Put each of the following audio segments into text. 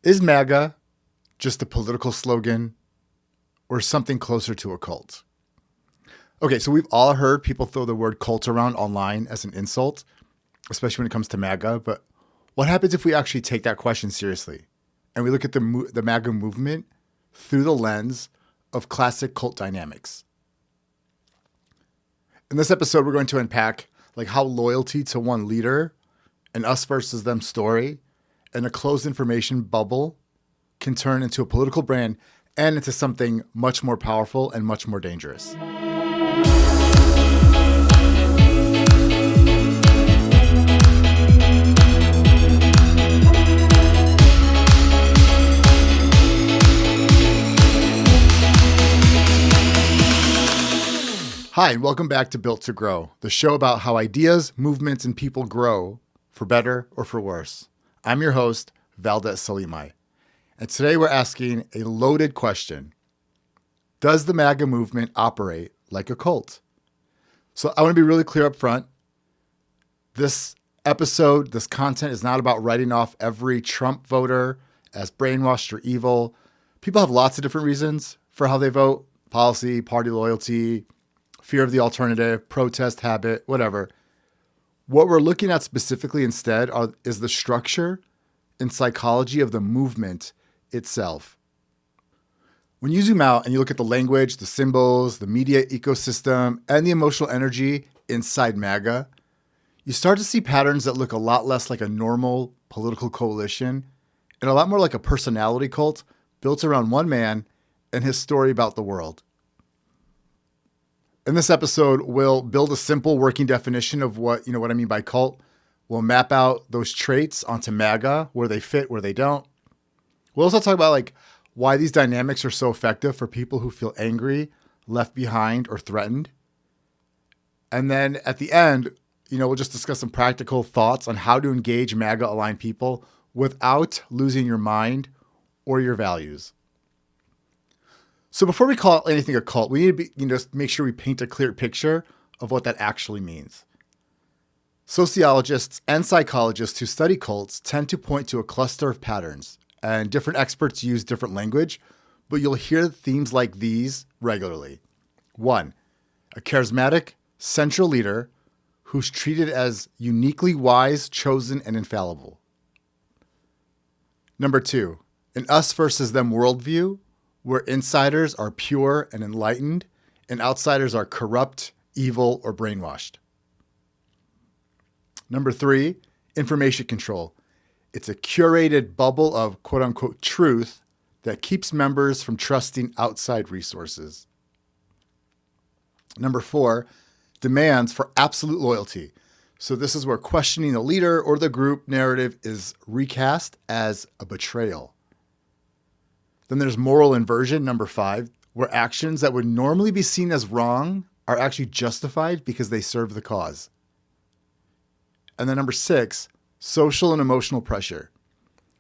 Is MAGA just a political slogan or something closer to a cult? Okay, so we've all heard people throw the word cult around online as an insult, especially when it comes to MAGA. But what happens if we actually take that question seriously and we look at the MAGA movement through the lens of classic cult dynamics? In this episode, we're going to unpack how loyalty to one leader, an us versus them story, and a closed information bubble can turn into a political brand and into something much more powerful and much more dangerous. Hi, and welcome back to Built to Grow, the show about how ideas, movements, and people grow for better or for worse. I'm your host, Valdez Salimai, and today we're asking a loaded question. Does the MAGA movement operate like a cult? So I want to be really clear up front. This episode, this content is not about writing off every Trump voter as brainwashed or evil. People have lots of different reasons for how they vote: policy, party loyalty, fear of the alternative, protest habit, whatever. What we're looking at specifically instead is the structure and psychology of the movement itself. When you zoom out and you look at the language, the symbols, the media ecosystem, and the emotional energy inside MAGA, you start to see patterns that look a lot less like a normal political coalition and a lot more like a personality cult built around one man and his story about the world. In this episode, we'll build a simple working definition of what I mean by cult. We'll map out those traits onto MAGA, where they fit, where they don't. We'll also talk about why these dynamics are so effective for people who feel angry, left behind, or threatened. And then at the end, we'll just discuss some practical thoughts on how to engage MAGA-aligned people without losing your mind or your values. So before we call anything a cult, we need to just make sure we paint a clear picture of what that actually means. Sociologists and psychologists who study cults tend to point to a cluster of patterns, and different experts use different language, but you'll hear themes like these regularly. 1, a charismatic, central leader who's treated as uniquely wise, chosen, and infallible. Number 2, an us versus them worldview, where insiders are pure and enlightened, and outsiders are corrupt, evil, or brainwashed. Number 3, information control. It's a curated bubble of quote-unquote truth that keeps members from trusting outside resources. Number 4, demands for absolute loyalty. So this is where questioning the leader or the group narrative is recast as a betrayal. Then there's moral inversion, number 5, where actions that would normally be seen as wrong are actually justified because they serve the cause. And then number 6, social and emotional pressure.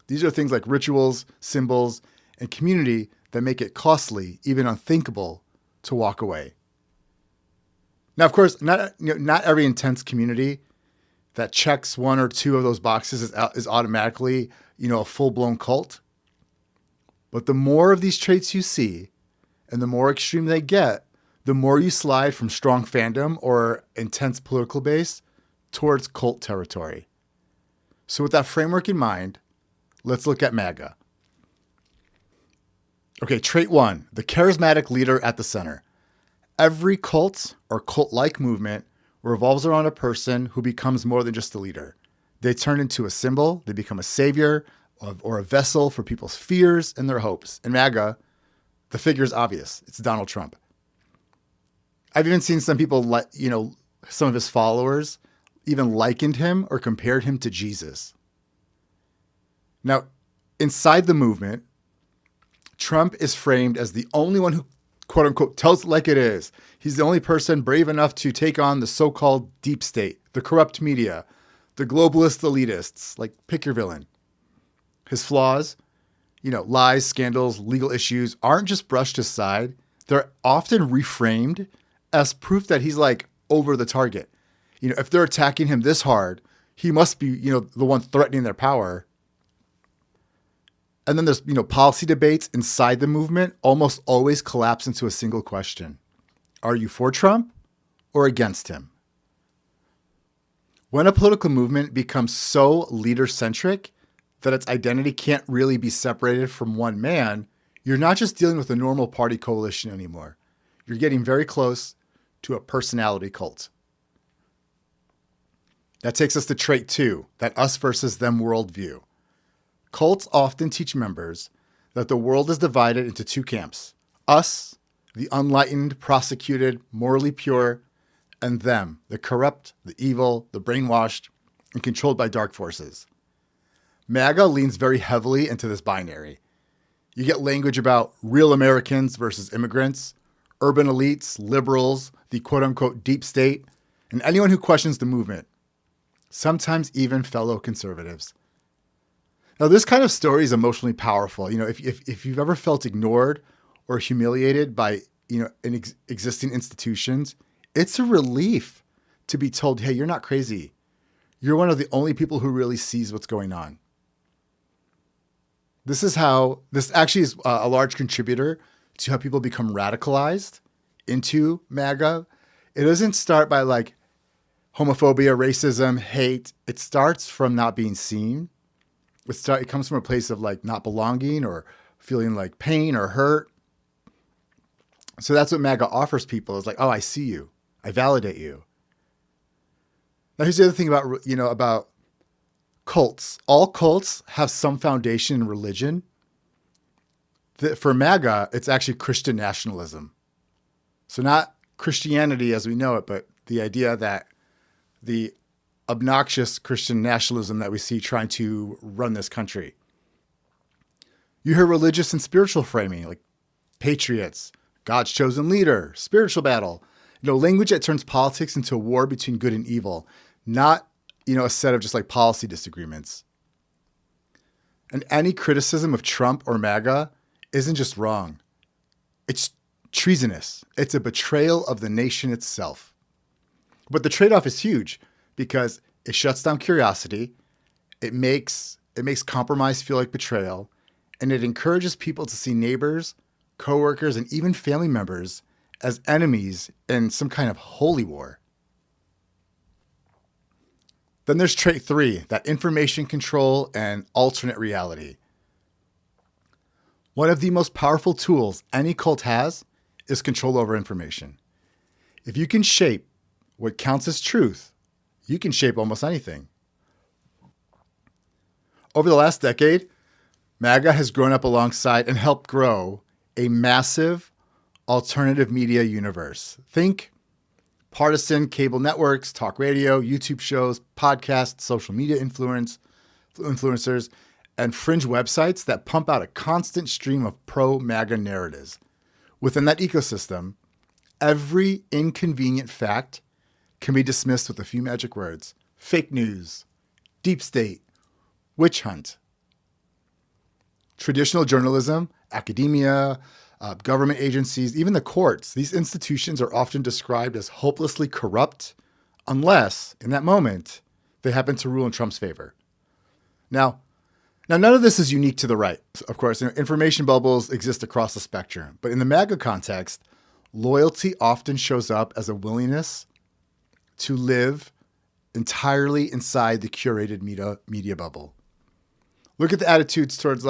These are things like rituals, symbols, and community that make it costly, even unthinkable, to walk away. Now, of course, not every intense community that checks one or two of those boxes is automatically, a full-blown cult. But the more of these traits you see, and the more extreme they get, the more you slide from strong fandom or intense political base towards cult territory. So with that framework in mind, let's look at MAGA. Okay, trait 1, the charismatic leader at the center. Every cult or cult-like movement revolves around a person who becomes more than just a leader. They turn into a symbol, they become a savior, or a vessel for people's fears and their hopes. In MAGA, the figure is obvious. It's Donald Trump. I've even seen some people, some of his followers even likened him or compared him to Jesus. Now, inside the movement, Trump is framed as the only one who, quote unquote, tells it like it is. He's the only person brave enough to take on the so-called deep state, the corrupt media, the globalist elitists, pick your villain. His flaws, lies, scandals, legal issues aren't just brushed aside. They're often reframed as proof that he's over the target. If they're attacking him this hard, he must be, the one threatening their power. And then there's, policy debates inside the movement almost always collapse into a single question. Are you for Trump or against him? When a political movement becomes so leader-centric that its identity can't really be separated from one man, you're not just dealing with a normal party coalition anymore. You're getting very close to a personality cult. That takes us to trait 2, that us versus them worldview. Cults often teach members that the world is divided into 2 camps. Us, the unenlightened, prosecuted, morally pure, and them, the corrupt, the evil, the brainwashed, and controlled by dark forces. MAGA leans very heavily into this binary. You get language about real Americans versus immigrants, urban elites, liberals, the quote-unquote deep state, and anyone who questions the movement, sometimes even fellow conservatives. Now, this kind of story is emotionally powerful. If you've ever felt ignored or humiliated by, existing institutions, it's a relief to be told, hey, you're not crazy. You're one of the only people who really sees what's going on. This actually is a large contributor to how people become radicalized into MAGA. It doesn't start by homophobia, racism, hate. It starts from not being seen. It comes from a place of not belonging or feeling like pain or hurt. So that's what MAGA offers people is oh, I see you. I validate you. Now here's the other thing about cults. All cults have some foundation in religion. For MAGA, it's actually Christian nationalism. So not Christianity as we know it, but the idea that the obnoxious Christian nationalism that we see trying to run this country. You hear religious and spiritual framing, like patriots, God's chosen leader, spiritual battle. Language that turns politics into a war between good and evil, not, a set of just policy disagreements. And any criticism of Trump or MAGA isn't just wrong. It's treasonous. It's a betrayal of the nation itself. But the trade-off is huge because it shuts down curiosity. It makes compromise feel like betrayal, and it encourages people to see neighbors, coworkers, and even family members as enemies in some kind of holy war. Then there's trait 3, that information control and alternate reality. One of the most powerful tools any cult has is control over information. If you can shape what counts as truth, you can shape almost anything. Over the last decade, MAGA has grown up alongside and helped grow a massive alternative media universe. Think partisan cable networks, talk radio, YouTube shows, podcasts, social media influencers, and fringe websites that pump out a constant stream of pro-MAGA narratives. Within that ecosystem, every inconvenient fact can be dismissed with a few magic words: fake news, deep state, witch hunt. Traditional journalism, academia, government agencies, even the courts, these institutions are often described as hopelessly corrupt unless, in that moment, they happen to rule in Trump's favor. Now, none of this is unique to the right. Of course, information bubbles exist across the spectrum. But in the MAGA context, loyalty often shows up as a willingness to live entirely inside the curated media bubble. Look at the attitudes towards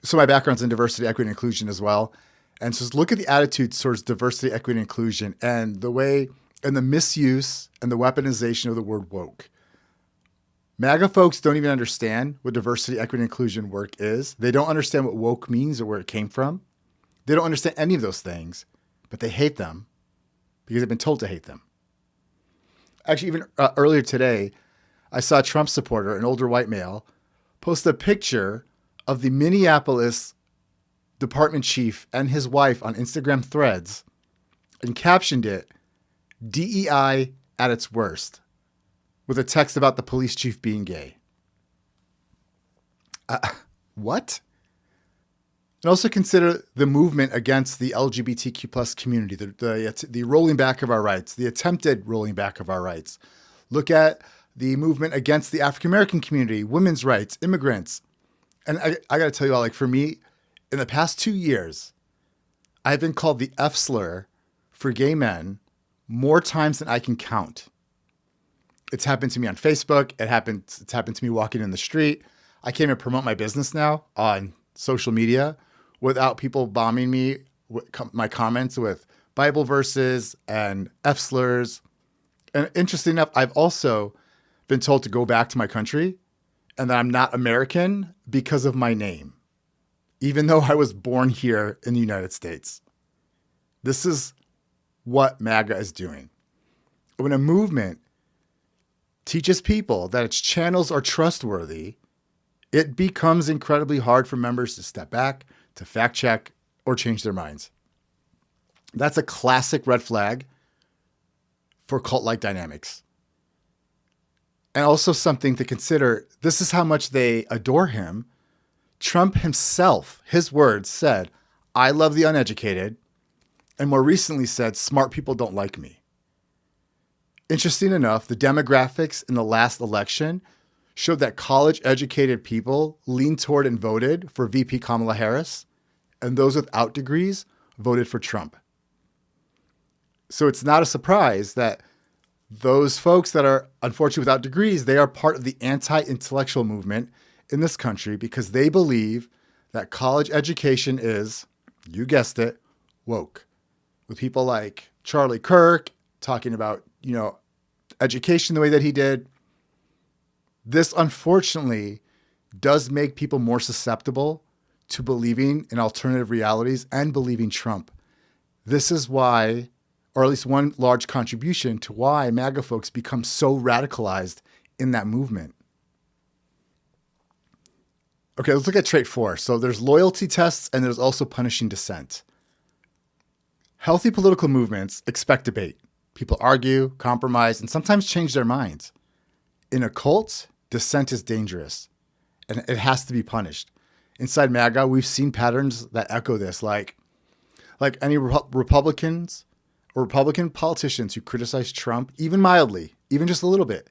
so my background's in diversity, equity, and inclusion as well. And so look at the attitudes towards diversity, equity, and inclusion and the way and the misuse and the weaponization of the word woke. MAGA folks don't even understand what diversity, equity, and inclusion work is. They don't understand what woke means or where it came from. They don't understand any of those things, but they hate them because they've been told to hate them. Actually, even earlier today, I saw a Trump supporter, an older white male, post a picture of the Minneapolis department chief and his wife on Instagram Threads and captioned it, "DEI at its worst," with a text about the police chief being gay. What? And also consider the movement against the LGBTQ plus community, the rolling back of our rights, the attempted rolling back of our rights. Look at the movement against the African American community, women's rights, immigrants. And I got to tell you all, like for me, in the past 2 years, I've been called the F slur for gay men more times than I can count. It's happened to me on Facebook. It's happened to me walking in the street. I can't even promote my business now on social media without people bombing me with my comments with Bible verses and F slurs. And interesting enough, I've also been told to go back to my country and that I'm not American because of my name, even though I was born here in the United States. This is what MAGA is doing. When a movement teaches people that its channels are trustworthy, it becomes incredibly hard for members to step back, to fact check, or change their minds. That's a classic red flag for cult-like dynamics. And also something to consider, this is how much they adore him. Trump himself, his words said, "I love the uneducated," and more recently said, "Smart people don't like me." Interesting enough, the demographics in the last election showed that college-educated people leaned toward and voted for VP Kamala Harris, and those without degrees voted for Trump. So it's not a surprise that those folks that are unfortunately without degrees, they are part of the anti-intellectual movement in this country because they believe that college education is, you guessed it, woke. With people like Charlie Kirk talking about, education the way that he did. This unfortunately does make people more susceptible to believing in alternative realities and believing Trump. This is why, or at least one large contribution to why MAGA folks become so radicalized in that movement. Okay, let's look at trait 4. So there's loyalty tests and there's also punishing dissent. Healthy political movements expect debate. People argue, compromise, and sometimes change their minds. In a cult, dissent is dangerous and it has to be punished. Inside MAGA, we've seen patterns that echo this, like any Republicans or Republican politicians who criticize Trump, even mildly, even just a little bit,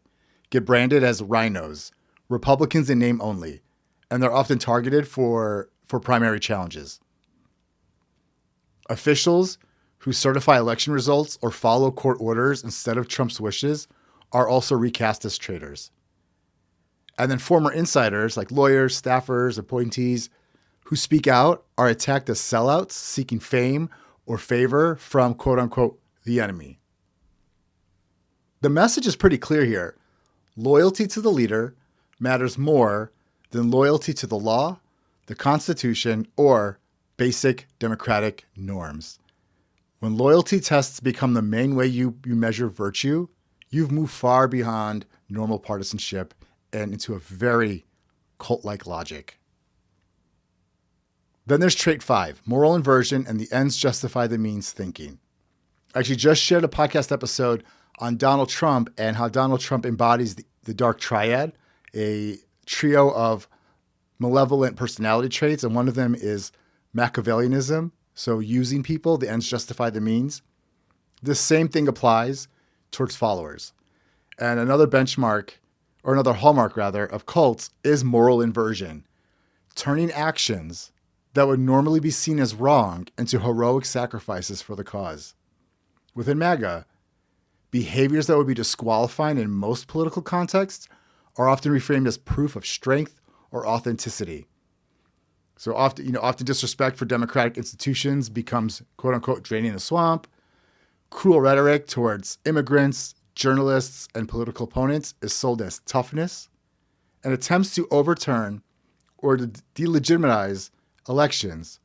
get branded as rhinos, Republicans in name only, and they're often targeted for primary challenges. Officials who certify election results or follow court orders instead of Trump's wishes are also recast as traitors. And then former insiders like lawyers, staffers, appointees who speak out are attacked as sellouts seeking fame or favor from quote unquote the enemy. The message is pretty clear here. Loyalty to the leader matters more than loyalty to the law, the Constitution, or basic democratic norms. When loyalty tests become the main way you measure virtue, you've moved far beyond normal partisanship and into a very cult-like logic. Then there's trait 5, moral inversion and the ends justify the means thinking. I actually just shared a podcast episode on Donald Trump and how Donald Trump embodies the dark triad, a trio of malevolent personality traits, and one of them is Machiavellianism, so using people, the ends justify the means. This same thing applies towards followers. And another benchmark, or another hallmark rather, of cults is moral inversion, turning actions that would normally be seen as wrong into heroic sacrifices for the cause. Within MAGA, behaviors that would be disqualifying in most political contexts are often reframed as proof of strength or authenticity. So often disrespect for democratic institutions becomes quote unquote draining the swamp. Cruel rhetoric towards immigrants, journalists, and political opponents is sold as toughness, and attempts to overturn or to delegitimize elections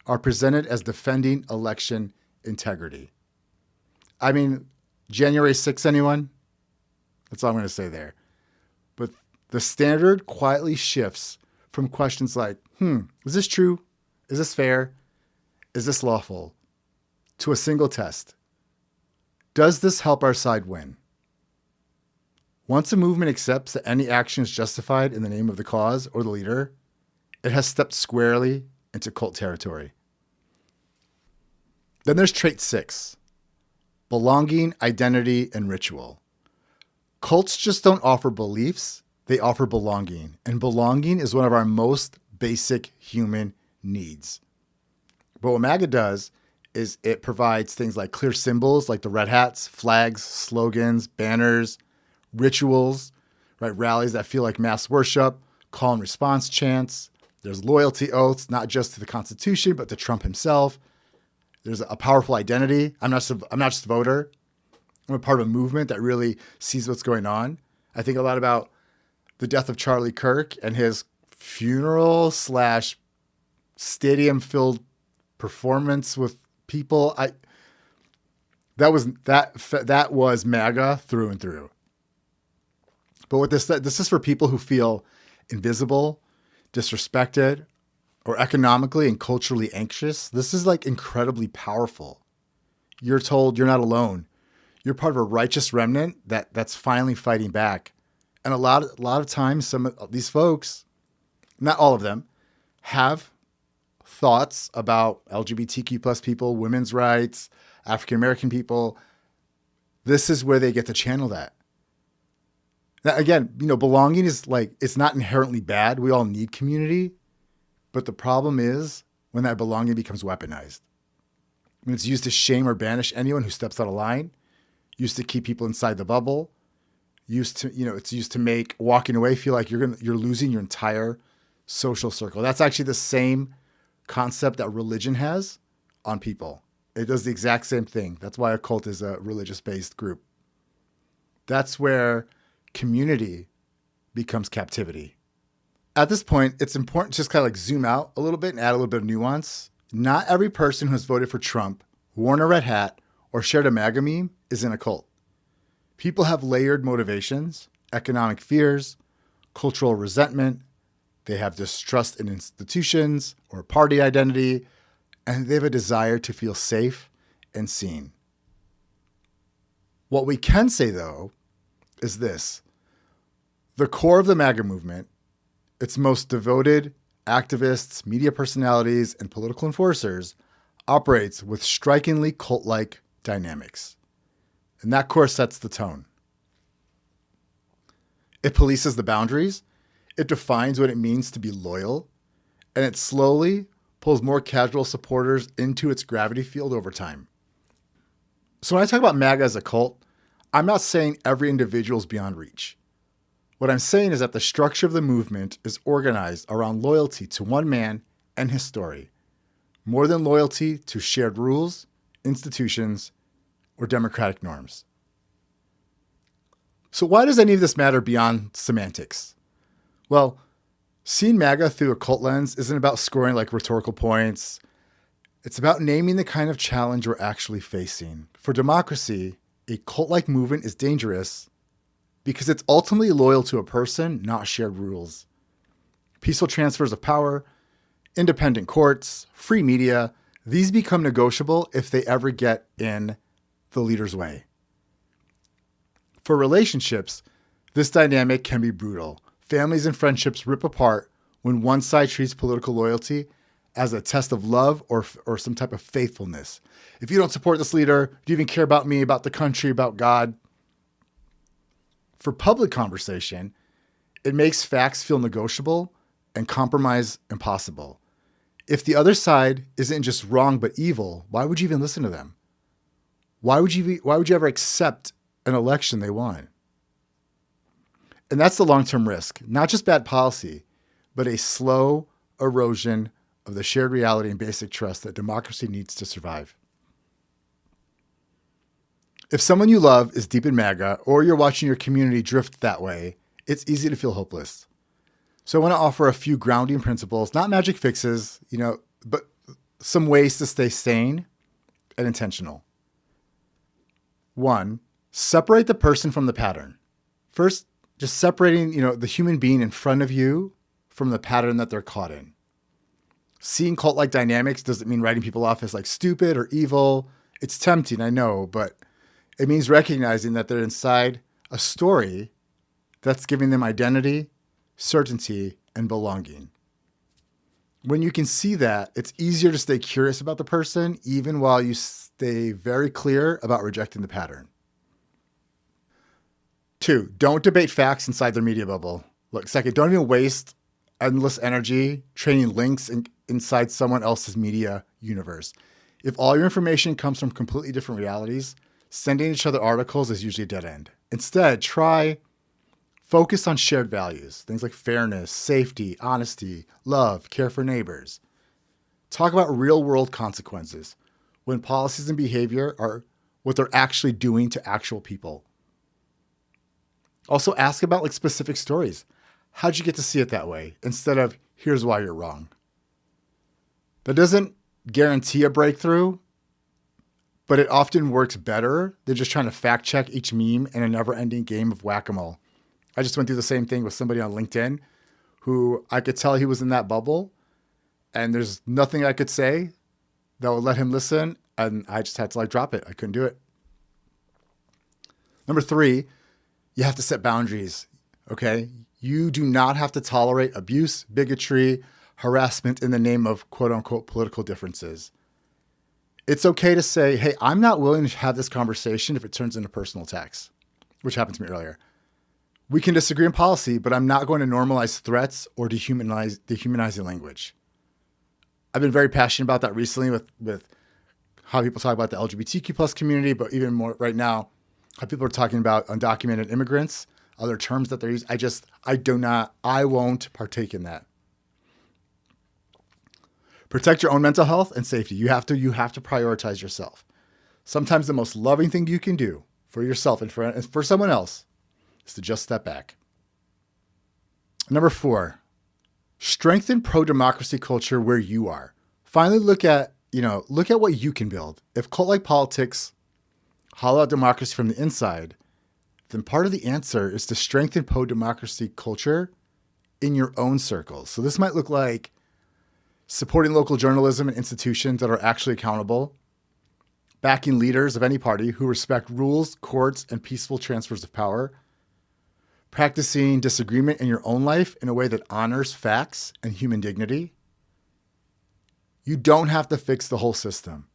are presented as defending election integrity. I mean, January 6th, anyone? That's all I'm going to say there. But the standard quietly shifts from questions like, is this true? Is this fair? Is this lawful? To a single test. Does this help our side win? Once a movement accepts that any action is justified in the name of the cause or the leader, it has stepped squarely into cult territory. Then there's trait 6, belonging, identity, and ritual. Cults just don't offer beliefs, they offer belonging. And belonging is one of our most basic human needs. But what MAGA does is it provides things like clear symbols like the red hats, flags, slogans, banners, rituals, right? Rallies that feel like mass worship, call and response chants. There's loyalty oaths, not just to the Constitution, but to Trump himself. There's a powerful identity. I'm not just a voter. I'm a part of a movement that really sees what's going on. I think a lot about the death of Charlie Kirk and his funeral / stadium-filled performance with people. That was MAGA through and through. But what this is for people who feel invisible, disrespected, or economically and culturally anxious. This is like incredibly powerful. You're told you're not alone. You're part of a righteous remnant that's finally fighting back. And a lot of times, some of these folks, not all of them, have thoughts about LGBTQ plus people, women's rights, African American people. This is where they get to channel that. Now, again, belonging is it's not inherently bad. We all need community. But the problem is when that belonging becomes weaponized. When it's used to shame or banish anyone who steps out of line, used to keep people inside the bubble, it's used to make walking away feel like you're losing your entire social circle. That's actually the same concept that religion has on people. It does the exact same thing. That's why a cult is a religious-based group. That's where community becomes captivity. At this point, it's important to just kind of zoom out a little bit and add a little bit of nuance. Not every person who has voted for Trump, worn a red hat, or shared a MAGA meme is in a cult. People have layered motivations, economic fears, cultural resentment. They have distrust in institutions or party identity, and they have a desire to feel safe and seen. What we can say, though, is this. The core of the MAGA movement, its most devoted activists, media personalities, and political enforcers, operates with strikingly cult-like dynamics. And that core sets the tone. It polices the boundaries, it defines what it means to be loyal, and it slowly pulls more casual supporters into its gravity field over time. So when I talk about MAGA as a cult, I'm not saying every individual is beyond reach. What I'm saying is that the structure of the movement is organized around loyalty to one man and his story, more than loyalty to shared rules, institutions, or democratic norms. So why does any of this matter beyond semantics? Well, seeing MAGA through a cult lens isn't about scoring rhetorical points. It's about naming the kind of challenge we're actually facing. For democracy, a cult-like movement is dangerous because it's ultimately loyal to a person, not shared rules. Peaceful transfers of power, independent courts, free media, these become negotiable if they ever get in the leader's way. For relationships, this dynamic can be brutal. Families and friendships rip apart when one side treats political loyalty as a test of love or some type of faithfulness. If you don't support this leader, do you even care about me, about the country, about God? For public conversation, it makes facts feel negotiable and compromise impossible. If the other side isn't just wrong but evil, why would you even listen to them? Why would you ever accept an election they won? And that's the long-term risk, not just bad policy, but a slow erosion of the shared reality and basic trust that democracy needs to survive. If someone you love is deep in MAGA or you're watching your community drift that way, it's easy to feel hopeless. So I want to offer a few grounding principles, not magic fixes, but some ways to stay sane and intentional. 1, separate the person from the pattern. First, just separating, the human being in front of you from the pattern that they're caught in. Seeing cult-like dynamics doesn't mean writing people off as stupid or evil. It's tempting, I know, but it means recognizing that they're inside a story that's giving them identity, certainty, and belonging. When you can see that, it's easier to stay curious about the person, even while you stay very clear about rejecting the pattern. 2, don't debate facts inside their media bubble. Look, second, don't even waste endless energy training links inside someone else's media universe. If all your information comes from completely different realities, sending each other articles is usually a dead end. Instead, focus on shared values, things like fairness, safety, honesty, love, care for neighbors. Talk about real-world consequences when policies and behavior are what they're actually doing to actual people. Also ask about specific stories. How'd you get to see it that way? Instead of, here's why you're wrong. That doesn't guarantee a breakthrough, but it often works better than just trying to fact check each meme in a never-ending game of whack-a-mole. I just went through the same thing with somebody on LinkedIn who I could tell he was in that bubble, and there's nothing I could say that would let him listen, and I just had to drop it. I couldn't do it. Number 3, you have to set boundaries, okay? You do not have to tolerate abuse, bigotry, harassment in the name of quote-unquote political differences. It's okay to say, hey, I'm not willing to have this conversation if it turns into personal attacks, which happened to me earlier. We can disagree on policy, but I'm not going to normalize threats or dehumanizing language. I've been very passionate about that recently with how people talk about the LGBTQ plus community, but even more right now, how people are talking about undocumented immigrants, other terms that they're using. I won't partake in that. Protect your own mental health and safety. You have to prioritize yourself. Sometimes the most loving thing you can do for yourself and for someone else is to just step back. Number 4, strengthen pro-democracy culture where you are. Finally, look at what you can build. If cult-like politics hollow out democracy from the inside, then part of the answer is to strengthen pro-democracy culture in your own circles. So this might look like supporting local journalism and institutions that are actually accountable, backing leaders of any party who respect rules, courts, and peaceful transfers of power, practicing disagreement in your own life in a way that honors facts and human dignity. You don't have to fix the whole system,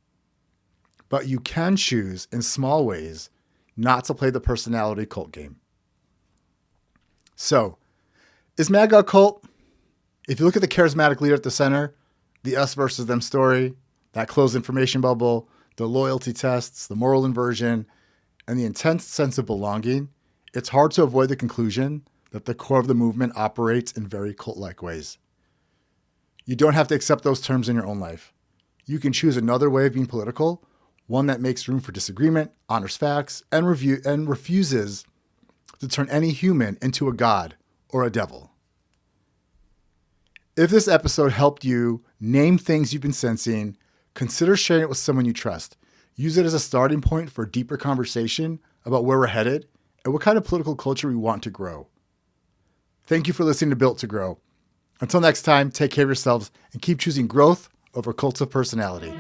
but you can choose in small ways not to play the personality cult game. So, is MAGA a cult? If you look at the charismatic leader at the center, the us versus them story, that closed information bubble, the loyalty tests, the moral inversion, and the intense sense of belonging, it's hard to avoid the conclusion that the core of the movement operates in very cult-like ways. You don't have to accept those terms in your own life. You can choose another way of being political, one that makes room for disagreement, honors facts, and refuses to turn any human into a god or a devil. If this episode helped you name things you've been sensing, consider sharing it with someone you trust. Use it as a starting point for a deeper conversation about where we're headed and what kind of political culture we want to grow. Thank you for listening to Built to Grow. Until next time, take care of yourselves and keep choosing growth over cults of personality.